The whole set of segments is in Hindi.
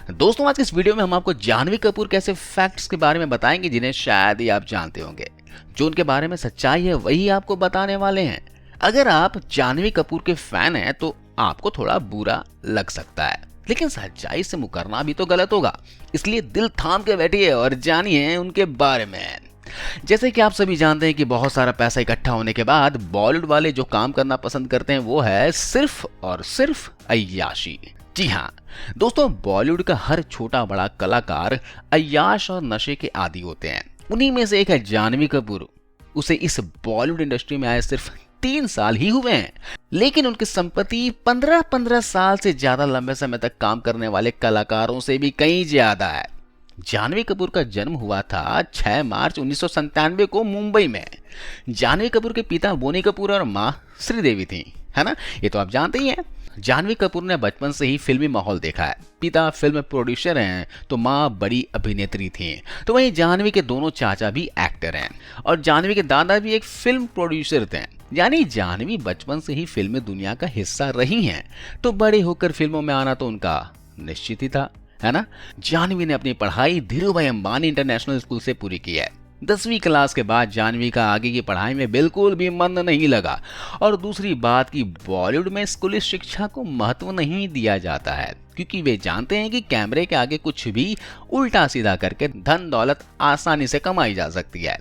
दोस्तों, आज के इस वीडियो में हम आपको जानवी कपूर के ऐसे फैक्ट्स के बारे में बताएंगे जिन्हें शायद ही आप जानते होंगे। जो उनके बारे में सच्चाई है वही आपको बताने वाले हैं। अगर आप जानवी कपूर के फैन हैं तो आपको थोड़ा बुरा लग सकता है, लेकिन सच्चाई से मुकरना भी तो गलत होगा। इसलिए दिल थाम के बैठिए और जानिए उनके बारे में। जैसे कि आप सभी जानते हैं कि बहुत सारा पैसा इकट्ठा होने के बाद बॉलीवुड वाले जो काम करना पसंद करते हैं वो है सिर्फ और सिर्फ अय्याशी। जी हाँ दोस्तों, बॉलीवुड का हर छोटा बड़ा कलाकार अय्याश और नशे के आदी होते हैं। उन्हीं में से एक है जानवी कपूर। उसे इस बॉलीवुड इंडस्ट्री में आए सिर्फ 3 साल ही हुए हैं, लेकिन उनकी संपत्ति 15-15 साल से ज्यादा लंबे समय तक काम करने वाले कलाकारों से भी कहीं ज्यादा है। जानवी कपूर का जन्म हुआ था 6 मार्च 1997 को मुंबई में। जानवी कपूर के पिता बोनी कपूर और माँ श्रीदेवी थी, है ना, ये तो आप जानते ही हैं। जानवी कपूर ने बचपन से ही फिल्मी माहौल देखा है। पिता फिल्म प्रोड्यूसर हैं तो माँ बड़ी अभिनेत्री थी। तो वहीं जानवी के दोनों चाचा भी एक्टर हैं और जानवी के दादा भी एक फिल्म प्रोड्यूसर थे। यानी जानवी बचपन से ही फिल्मी दुनिया का हिस्सा रही हैं, तो बड़े होकर फिल्मों में आना तो उनका निश्चित ही था, है ना। जानवी ने अपनी पढ़ाई धीरूभाई अंबानी इंटरनेशनल स्कूल से पूरी की है। 10वीं क्लास के बाद जानवी का आगे की पढ़ाई में बिल्कुल भी मन नहीं लगा। और दूसरी बात कि बॉलीवुड में स्कूली शिक्षा को महत्व नहीं दिया जाता है, क्योंकि वे जानते हैं कि कैमरे के आगे कुछ भी उल्टा सीधा करके धन दौलत आसानी से कमाई जा सकती है।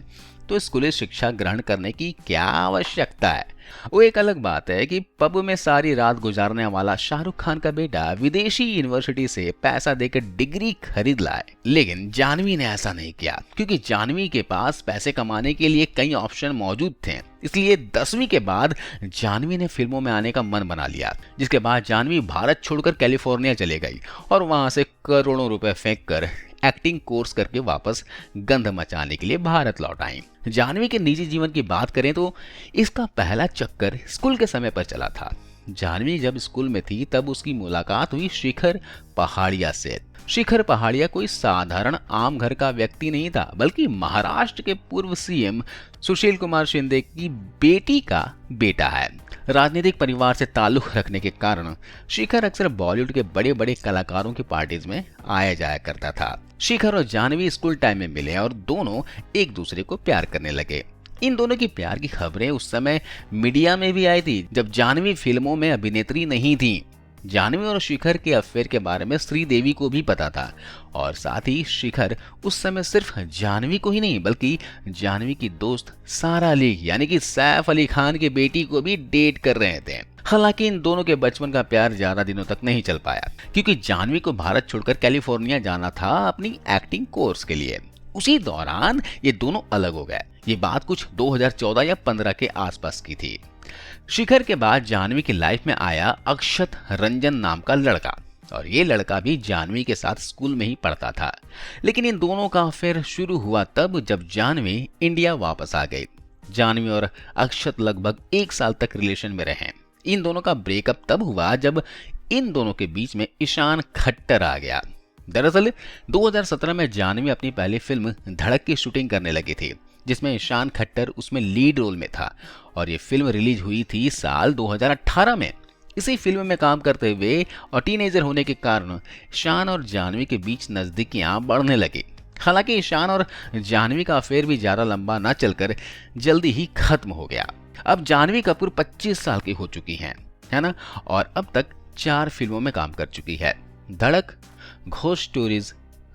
तो स्कूली शिक्षा ग्रहण करने की क्या आवश्यकता है। वो एक अलग बात है कि पब में सारी रात गुजारने वाला शाहरुख खान का बेटा विदेशी यूनिवर्सिटी से पैसा देकर डिग्री खरीद लाए, लेकिन जानवी ने ऐसा नहीं किया, क्योंकि जानवी के पास पैसे कमाने के लिए कई ऑप्शन मौजूद थे। इसलिए 10वीं के बाद जानवी ने फिल्मों में आने का मन बना लिया, जिसके बाद जानवी भारत छोड़कर कैलिफोर्निया चले गई और वहां से करोड़ों रुपए फेंक कर एक्टिंग कोर्स करके वापस गंध मचाने के लिए भारत लौट आई। जानवी के निजी जीवन की बात करें तो इसका पहला चक्कर स्कूल के समय पर चला था। जानवी जब स्कूल में थी तब उसकी मुलाकात हुई शिखर पहाड़िया से। शिखर पहाड़िया कोई साधारण आम घर का व्यक्ति नहीं था, बल्कि महाराष्ट्र के पूर्व सीएम सुशील कुमार शिंदे की बेटी का बेटा है। राजनीतिक परिवार से ताल्लुक रखने के कारण शिखर अक्सर बॉलीवुड के बड़े बड़े कलाकारों की पार्टीज में आया जाया करता था। शिखर और जानवी स्कूल टाइम में मिले और दोनों एक दूसरे को प्यार करने लगे। इन दोनों की प्यार की खबरें उस समय मीडिया में भी आई थी, जब जानवी फिल्मों में अभिनेत्री नहीं थी। जानवी और शिखर के अफेयर के बारे में श्रीदेवी को भी पता था, और साथ ही शिखर उस समय सिर्फ जानवी को ही नहीं बल्कि जानवी की दोस्त सारा अली यानी कि सैफ अली खान की बेटी को भी डेट कर रहे थे। हालांकि इन दोनों के बचपन का प्यार ज्यादा दिनों तक नहीं चल पाया, क्योंकि जानवी को भारत छोड़कर कैलिफोर्निया जाना था अपनी एक्टिंग कोर्स के लिए। उसी दौरान ये दोनों अलग हो गए। ये बात कुछ 2014 या 15 के आसपास की थी। शिखर के बाद जानवी की लाइफ में आया अक्षत रंजन नाम का लड़का, और ये लड़का भी जानवी के साथ स्कूल में ही पढ़ता था। लेकिन इन दोनों का अफेयर शुरू हुआ तब जब जानवी इंडिया वापस आ गई। जानवी और अक्षत लगभग 1 साल तक रिलेशन में रहे। इन दोनों का ब्रेकअप तब हुआ जब इन दोनों के बीच में ईशान खट्टर आ गया। दरअसल 2017 में जानवी अपनी पहली फिल्म धड़क की शूटिंग करने लगी थी, जिसमें ईशान खट्टर उसमें लीड रोल में था, और ये फिल्म रिलीज हुई थी साल 2018 में। इसी फिल्म में काम करते हुए और टीनेजर होने के कारण ईशान और जानवी के बीच नजदीकियां बढ़ने लगी। हालांकि ईशान और जानवी का अफेयर भी ज्यादा लंबा न चलकर जल्दी ही खत्म हो गया। अब जानवी कपूर 25 साल की हो चुकी हैं, है ना, और अब तक 4 फिल्मों में काम कर चुकी है। धड़क, घोस्ट स्टोरीज,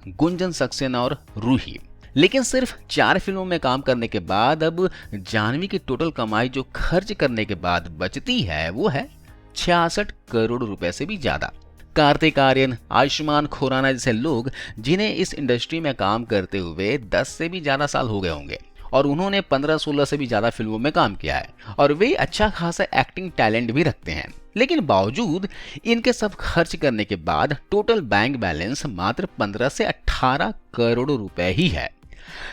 गुंजन सक्सेना और रूही। लेकिन सिर्फ 4 फिल्मों में काम करने के बाद अब जानवी की टोटल कमाई जो खर्च करने के बाद बचती है वो है 66 करोड़ रुपए से भी ज्यादा। कार्तिक आर्यन, आयुष्मान खुराना जैसे लोग जिन्हें इस इंडस्ट्री में काम करते हुए 10 से भी ज्यादा साल हो गए होंगे, और उन्होंने 15-16 से भी ज्यादा फिल्मों में काम किया है, और वे अच्छा खासा एक्टिंग टैलेंट भी रखते हैं। लेकिन बावजूद इनके सब खर्च करने के बाद टोटल बैंक बैलेंस मात्र 15 से 18 करोड़ रुपए ही है।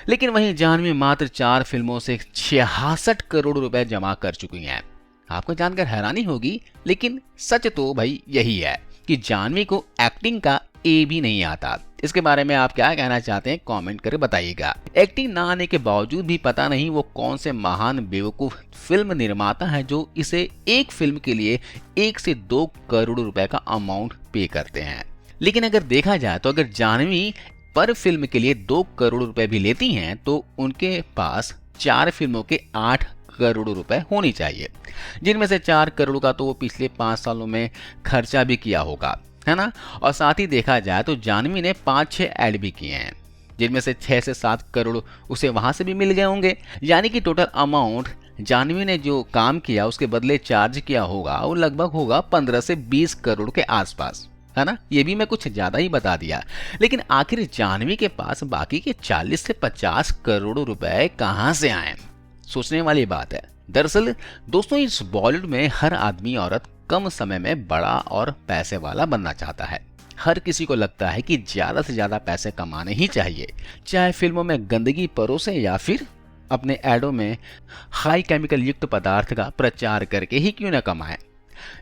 लेकिन वहीं जानवी मात्र 4 फिल्मों से 66 करोड़ रुपए जमा कर चुकी हैं। आपको जानकर हैरानी होगी, लेकिन सच तो भाई यही है कि जानवी को एक्टिंग का ए भी नहीं आता। इसके बारे में आप क्या कहना चाहते हैं, कमेंट करके बताइएगा। एक्टिंग ना आने के बावजूद भी पता नहीं वो कौन से महान बेवकूफ फिल्म निर्माता है जो इसे एक फिल्म के लिए 1 से 2 करोड़ रुपए का अमाउंट पे करते हैं। लेकिन अगर देखा जाए तो अगर जाह्नवी पर फिल्म के लिए 2 करोड़ रुपए भी लेती हैं तो उनके पास 4 फिल्मों के 8 करोड़ रुपए होनी चाहिए, जिनमें से 4 करोड़ का तो वो पिछले 5 सालों में खर्चा भी किया होगा, है ना। और साथ ही देखा जाए तो जाह्नवी ने 5-6 ऐड भी किए हैं, जिनमें से 6 से 7 करोड़ उसे वहां से भी मिल गए होंगे। यानी कि टोटल अमाउंट जाह्नवी ने जो काम किया उसके बदले चार्ज किया होगा वो लगभग होगा 15 से 20 करोड़ के आसपास, है ना। ये भी मैं कुछ ज्यादा ही बता दिया। लेकिन आखिर जाह्नवी के पास बाकी के 40 से 50 करोड़ रुपए कहां से आए, सोचने वाली बात है। दरअसल दोस्तों, इस बॉलीवुड में हर आदमी औरत कम समय में बड़ा और पैसे वाला बनना चाहता है। हर किसी को लगता है कि ज्यादा से ज्यादा पैसे कमाने ही चाहिए, चाहे फिल्मों में गंदगी परोसे या फिर अपने एडों में हाई केमिकल युक्त पदार्थ का प्रचार करके ही क्यों न कमाएं।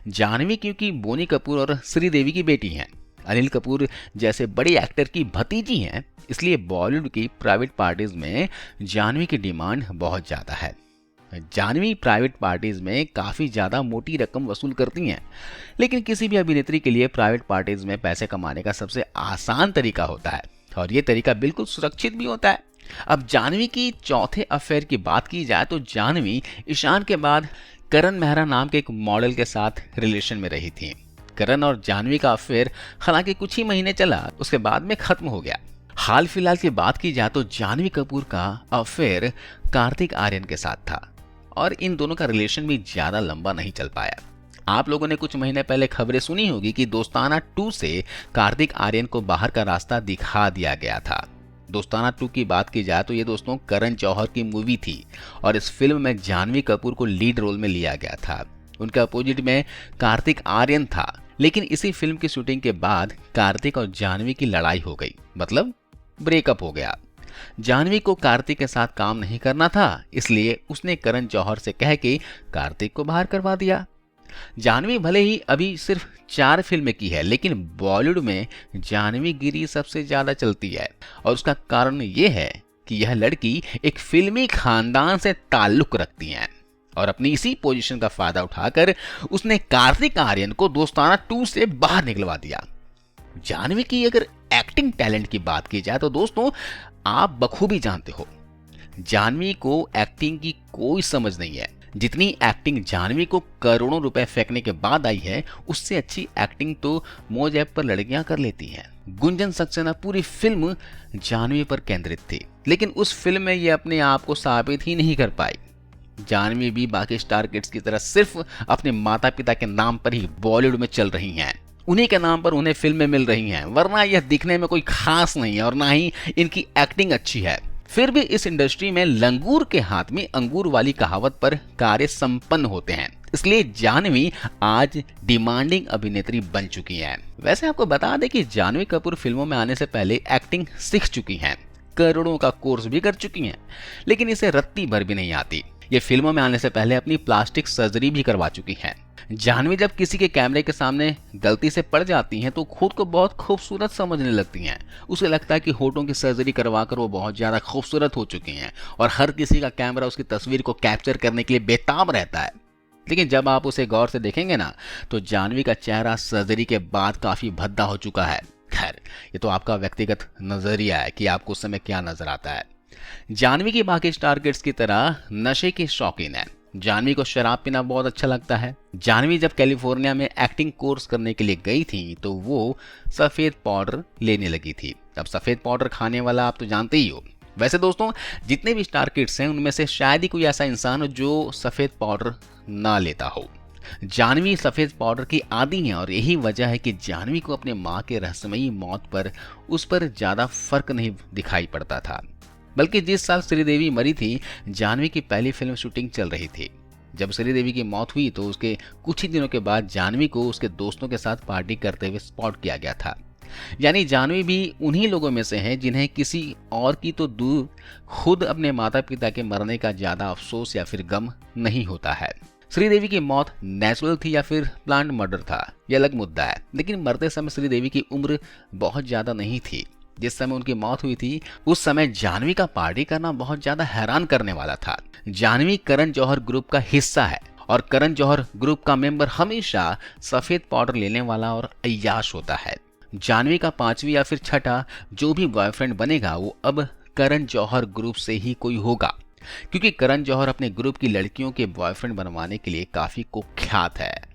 जाह्नवी क्योंकि बोनी कपूर और श्रीदेवी की बेटी हैं, अनिल कपूर जैसे बड़े एक्टर की भतीजी हैं, इसलिए बॉलीवुड की प्राइवेट पार्टीज में जाह्नवी की डिमांड बहुत ज़्यादा है। जाह्नवी प्राइवेट पार्टीज में काफ़ी ज़्यादा मोटी रकम वसूल करती हैं, लेकिन किसी भी अभिनेत्री के लिए प्राइवेट पार्टीज में पैसे कमाने का सबसे आसान तरीका होता है और ये तरीका बिल्कुल सुरक्षित भी होता है। अब जाह्नवी की चौथे अफेयर की बात की जाए तो जाह्नवी ईशान के बाद करण मेहरा नाम के एक मॉडल के साथ रिलेशन में रही थी। करण और जाह्नवी का अफेयर हालांकि कुछ ही महीने चला, उसके बाद में खत्म हो गया। हाल फिलहाल की बात की जाए तो जाह्नवी कपूर का अफेयर कार्तिक आर्यन के साथ था और इन दोनों का रिलेशन भी ज्यादा लंबा नहीं चल पाया। आप लोगों ने कुछ महीने पहले खबरें सुनी होगी कि दोस्ताना 2 से कार्तिक आर्यन को बाहर का रास्ता दिखा दिया गया था। दोस्ताना 2 की बात की जाए तो ये दोस्तों करण जौहर की मूवी थी और इस फिल्म में जाह्नवी कपूर को लीड रोल में लिया गया था। उनके अपोजिट में कार्तिक आर्यन था, लेकिन इसी फिल्म की शूटिंग के बाद कार्तिक और जाह्नवी की लड़ाई हो गई, मतलब ब्रेकअप हो गया। जाह्नवी को कार्तिक के साथ काम नहीं करना था, इसलिए उसने करण जौहर से कह के कार्तिक को बाहर करवा दिया। जाह्नवी भले ही अभी सिर्फ 4 फिल्में की है, लेकिन बॉलीवुड में जाह्नवी गिरी सबसे ज्यादा चलती है और उसका कारण ये है कि यह लड़की एक फिल्मी खानदान से ताल्लुक रखती है और अपनी इसी पोजीशन का फायदा उठाकर उसने कार्तिक आर्यन को दोस्ताना 2 से बाहर निकलवा दिया। जाह्नवी की अगर एक्टिंग टैलेंट की बात की जाए तो दोस्तों, आप बखूबी जानते हो जाह्नवी को एक्टिंग की कोई समझ नहीं है। जितनी एक्टिंग जाह्नवी को करोड़ों रुपए फेंकने के बाद आई है, उससे अच्छी एक्टिंग तो मौज ऐप पर लड़कियां कर लेती हैं। गुंजन सक्सेना पूरी फिल्म जाह्नवी पर केंद्रित थी, लेकिन उस फिल्म में ये अपने आप को साबित ही नहीं कर पाई। जाह्नवी भी बाकी स्टार किड्स की तरह सिर्फ अपने माता पिता के नाम पर ही बॉलीवुड में चल रही हैं, उन्हीं के नाम पर उन्हें फिल्में मिल रही हैं, वरना यह दिखने में कोई खास नहीं है और ना ही इनकी एक्टिंग अच्छी है। फिर भी इस इंडस्ट्री में लंगूर के हाथ में अंगूर वाली कहावत पर कार्य संपन्न होते हैं, इसलिए जाह्नवी आज डिमांडिंग अभिनेत्री बन चुकी हैं। वैसे आपको बता दें कि जाह्नवी कपूर फिल्मों में आने से पहले एक्टिंग सीख चुकी हैं, करोड़ों का कोर्स भी कर चुकी हैं, लेकिन इसे रत्ती भर भी नहीं आती। ये फिल्मों में आने से पहले अपनी प्लास्टिक सर्जरी भी करवा चुकी हैं। जाह्नवी जब किसी के कैमरे के सामने गलती से पड़ जाती हैं तो खुद को बहुत खूबसूरत समझने लगती हैं। उसे लगता है कि होठों की सर्जरी करवाकर वो बहुत ज़्यादा खूबसूरत हो चुकी हैं और हर किसी का कैमरा उसकी तस्वीर को कैप्चर करने के लिए बेताब रहता है। लेकिन जब आप उसे गौर से देखेंगे ना, तो जाह्नवी का चेहरा सर्जरी के बाद काफ़ी भद्दा हो चुका है। खैर, ये तो आपका व्यक्तिगत नज़रिया है कि आपको उस समय क्या नजर आता है। जाह्नवी की बाकी स्टार किड्स की तरह नशे की शौकीन है। जाह्नवी को शराब पीना बहुत अच्छा लगता है। जाह्नवी जब कैलिफोर्निया में एक्टिंग कोर्स करने के लिए गई थी तो वो सफ़ेद पाउडर लेने लगी थी। अब सफ़ेद पाउडर खाने वाला आप तो जानते ही हो। वैसे दोस्तों, जितने भी स्टार किड्स हैं उनमें से शायद ही कोई ऐसा इंसान हो जो सफ़ेद पाउडर ना लेता हो। जाह्नवी सफ़ेद पाउडर की आदी है और यही वजह है कि जाह्नवी को अपने माँ के रहस्यमयी मौत पर उस पर ज़्यादा फर्क नहीं दिखाई पड़ता था। बल्कि जिस साल श्रीदेवी मरी थी, जाह्नवी की पहली फिल्म शूटिंग चल रही थी। जब श्रीदेवी की मौत हुई तो उसके कुछ ही दिनों के बाद जाह्नवी को उसके दोस्तों के साथ पार्टी करते हुए स्पॉट किया गया था। यानी जाह्नवी भी उन्हीं लोगों में से हैं जिन्हें किसी और की तो दूर खुद अपने माता पिता के मरने का ज़्यादा अफसोस या फिर गम नहीं होता है। श्रीदेवी की मौत नेचुरल थी या फिर प्लान्ड मर्डर था, यह अलग मुद्दा है, लेकिन मरते समय श्रीदेवी की उम्र बहुत ज़्यादा नहीं थी। जिस समय उनकी मौत हुई थी उस समय जाह्नवी का पार्टी करना बहुत ज्यादा हैरान करने वाला था। जाह्नवी करण जौहर ग्रुप का हिस्सा है और करण जौहर ग्रुप का मेंबर हमेशा सफेद पाउडर लेने वाला और अय्याश होता है। जानवी का 5वीं या फिर छठा जो भी बॉयफ्रेंड बनेगा वो अब करण जौहर ग्रुप से ही कोई होगा, क्योंकि करण जौहर अपने ग्रुप की लड़कियों के बॉयफ्रेंड बनवाने के लिए काफी कुख्यात है।